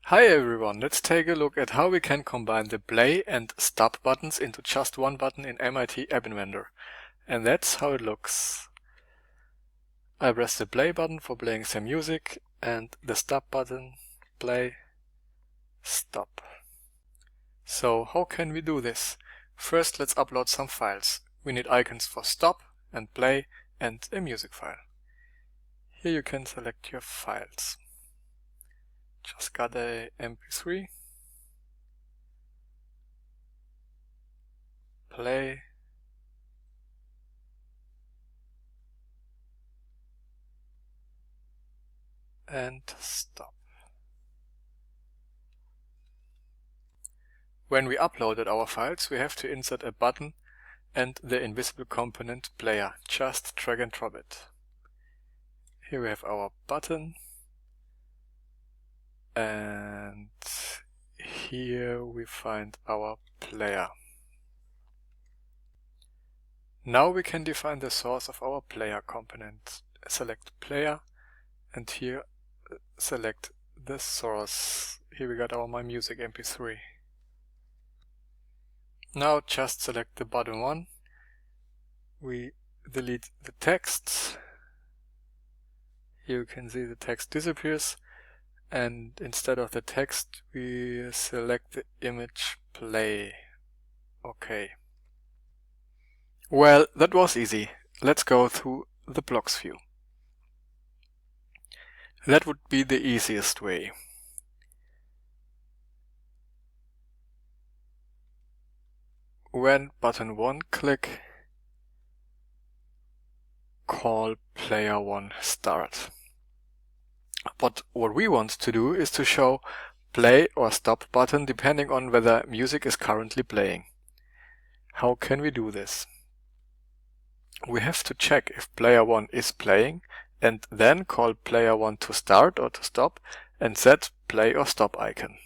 Hi everyone, let's take a look at how we can combine the play and stop buttons into just one button in MIT App Inventor. And that's how it looks. I press the play button for playing some music and the stop button, play, stop. So how can we do this? First let's upload some files. We need icons for stop and play and a music file. Here you can select your files. Just got a MP3, play, and stop. When we uploaded our files, we have to insert a button and the invisible component player. Just drag and drop it. Here we have our button, and here we find our player. Now we can define the source of our player component. Select player, and here select the source. Here we got our My Music MP3. Now just select the button 1. We delete the text. Here you can see the text disappears, and instead of the text we select the image play. Okay. Well, that was easy. Let's go through the blocks view. That would be the easiest way. When button 1 click, call player 1 start. But what we want to do is to show play or stop button depending on whether music is currently playing. How can we do this? We have to check if player 1 is playing and then call player 1 to start or to stop and set play or stop icon.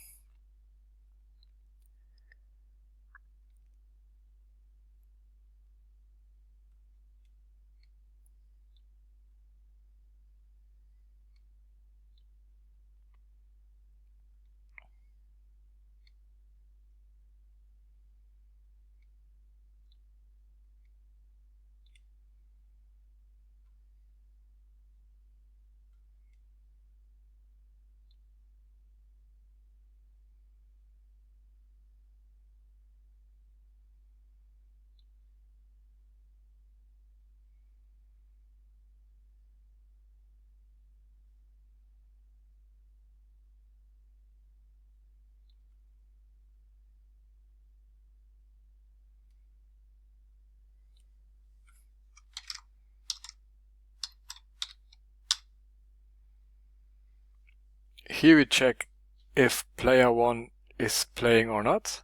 Here we check if player 1 is playing or not.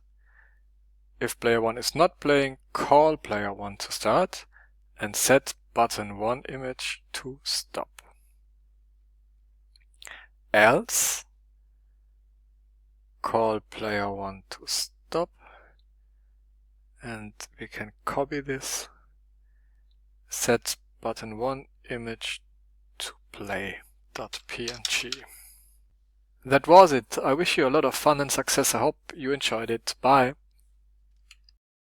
If player 1 is not playing, call player 1 to start and set button 1 image to stop. Else, call player 1 to stop, and we can copy this, set button 1 image to play.png. That was it. I wish you a lot of fun and success. I hope you enjoyed it. Bye.